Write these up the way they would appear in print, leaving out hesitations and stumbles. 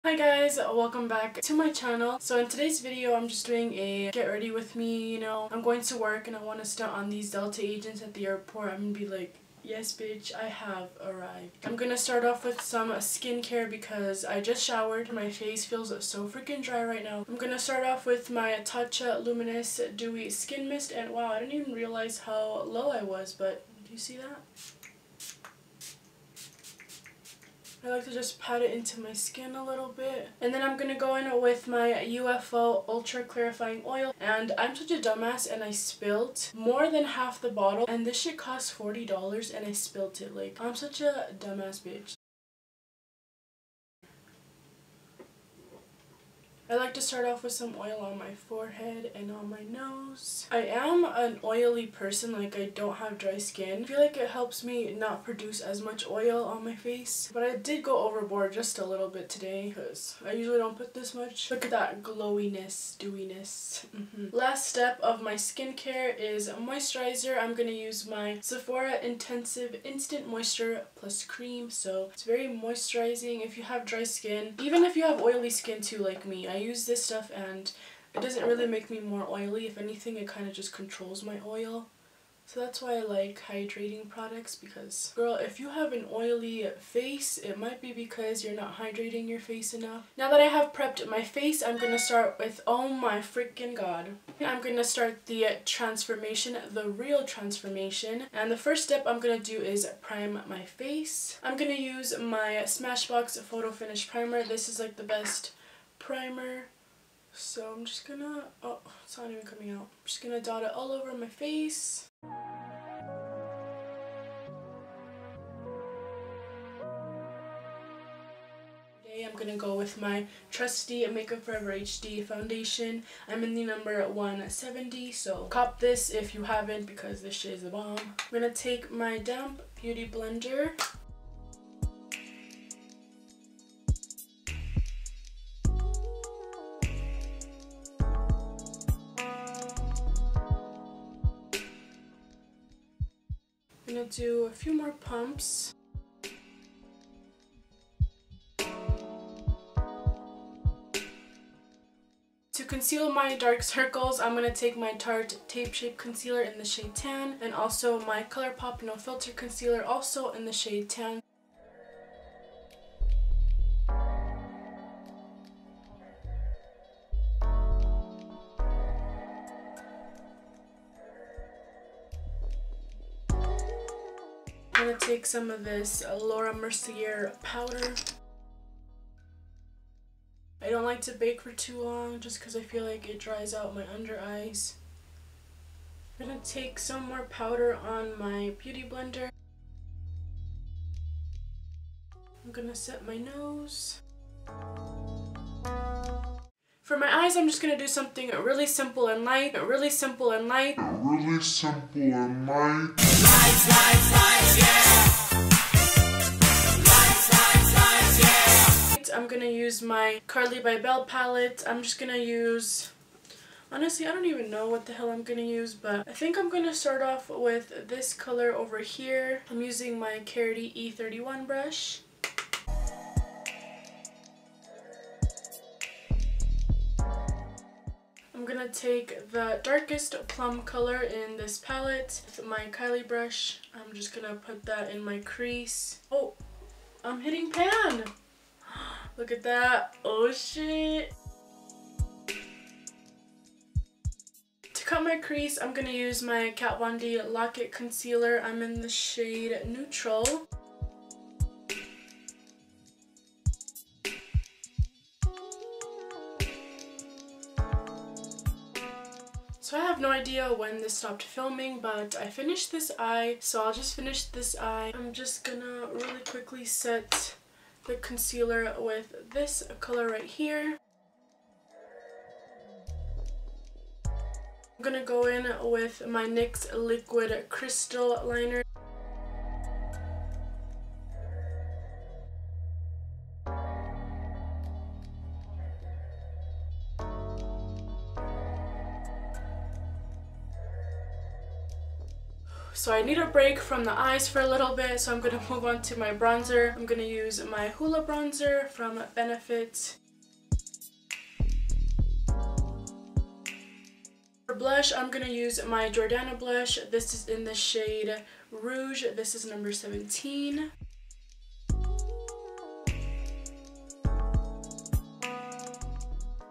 Hi guys, welcome back to my channel. So in today's video I'm just doing a get ready with me, I'm going to work and I want to stunt on these Delta agents at the airport. I'm gonna be like, yes bitch, I have arrived. I'm gonna start off with some skincare because I just showered. My face feels so freaking dry right now. I'm gonna start off with my Tatcha Luminous Dewy Skin Mist, and wow, I didn't even realize how low I was, but do you see that? I like to just pat it into my skin a little bit. And then I'm going to go in with my UFO Ultra Clarifying Oil. And I'm such a dumbass and I spilled more than half the bottle. And this shit costs $40 and I spilled it. Like, I'm such a dumbass bitch. I like to start off with some oil on my forehead and on my nose. I am an oily person, like I don't have dry skin. I feel like it helps me not produce as much oil on my face. But I did go overboard just a little bit today because I usually don't put this much. Look at that glowiness, dewiness. Last step of my skincare is moisturizer. I'm going to use my Sephora Intensive Instant Moisture Plus Cream. So it's very moisturizing if you have dry skin. Even if you have oily skin too like me. I use this stuff and it doesn't really make me more oily. If anything, it kind of just controls my oil. So that's why I like hydrating products, because girl, if you have an oily face, it might be because you're not hydrating your face enough. Now that I have prepped my face, I'm gonna start with, oh my freaking god, I'm gonna start the transformation, the real transformation. And the first step I'm gonna do is prime my face. I'm gonna use my Smashbox Photo Finish Primer. This is like the best primer. So I'm just gonna, oh, it's not even coming out. I'm just gonna dot it all over my face. Today I'm gonna go with my trusty Makeup Forever HD foundation. I'm in the number 170, so cop this if you haven't because this shit is a bomb. I'm gonna take my damp beauty blender. I'm gonna do a few more pumps. To conceal my dark circles, I'm gonna take my Tarte Tape Shape Concealer in the shade Tan, and also my ColourPop No Filter Concealer, also in the shade Tan. I'm gonna take some of this Laura Mercier powder. I don't like to bake for too long just because I feel like it dries out my under eyes. I'm gonna take some more powder on my beauty blender. I'm gonna set my nose. For my eyes, I'm just gonna do something really simple and light. Really simple and light. Really simple and light. Lights, lights, lights, yeah. Lights, lights, lights, yeah. I'm gonna use my Carly by Belle palette. I'm just gonna use, honestly, I don't even know what the hell I'm gonna use, but I think I'm gonna start off with this color over here. I'm using my Carity E31 brush. I'm gonna take the darkest plum color in this palette with my Kylie brush. I'm just gonna put that in my crease. Oh, I'm hitting pan! Look at that. Oh shit. To cut my crease, I'm gonna use my Kat Von D Lock-It Concealer. I'm in the shade Neutral. So I have no idea when this stopped filming, but I finished this eye, so I'll just finish this eye. I'm just gonna really quickly set the concealer with this color right here. I'm gonna go in with my NYX Liquid Crystal Liner. So I need a break from the eyes for a little bit, so I'm going to move on to my bronzer. I'm going to use my Hoola bronzer from Benefit. For blush, I'm going to use my Jordana blush. This is in the shade Rouge. This is number 17.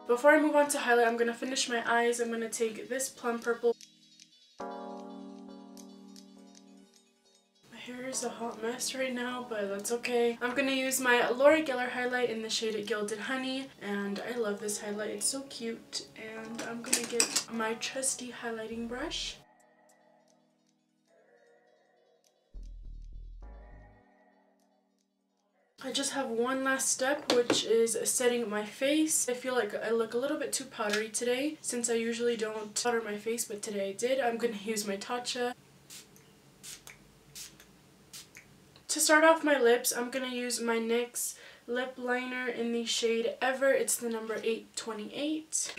Before I move on to highlight, I'm going to finish my eyes. I'm going to take this plum purple. My hair is a hot mess right now, but that's okay. I'm going to use my Laura Geller highlight in the shade Gilded Honey, and I love this highlight. It's so cute, and I'm going to get my trusty highlighting brush. I just have one last step, which is setting my face. I feel like I look a little bit too powdery today, since I usually don't powder my face, but today I did. I'm going to use my Tatcha. To start off my lips, I'm going to use my NYX lip liner in the shade Ever. It's the number 828.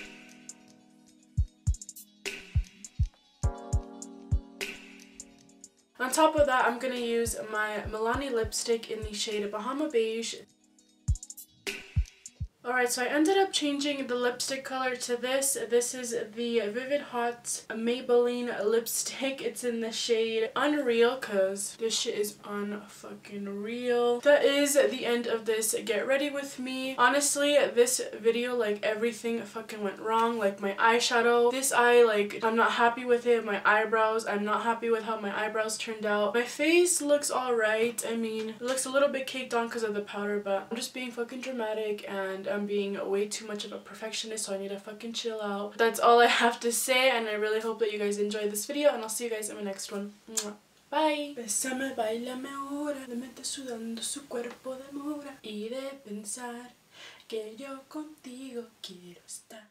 On top of that, I'm going to use my Milani lipstick in the shade Bahama Beige. Alright, so I ended up changing the lipstick color to this. This is the Vivid Hot Maybelline lipstick. It's in the shade Unreal, because this shit is unfucking real. That is the end of this Get Ready With Me. Honestly, this video, like, everything fucking went wrong. Like, my eyeshadow. This eye, like, I'm not happy with it. My eyebrows, I'm not happy with how my eyebrows turned out. My face looks alright. I mean, it looks a little bit caked on because of the powder, but I'm just being fucking dramatic, and I'm being way too much of a perfectionist, so I need to fucking chill out. That's all I have to say, and I really hope that you guys enjoyed this video, and I'll see you guys in my next one. Bye! Bésame, bailame ahora, le mete sudando su cuerpo de mora, y de pensar que yo contigo quiero estar.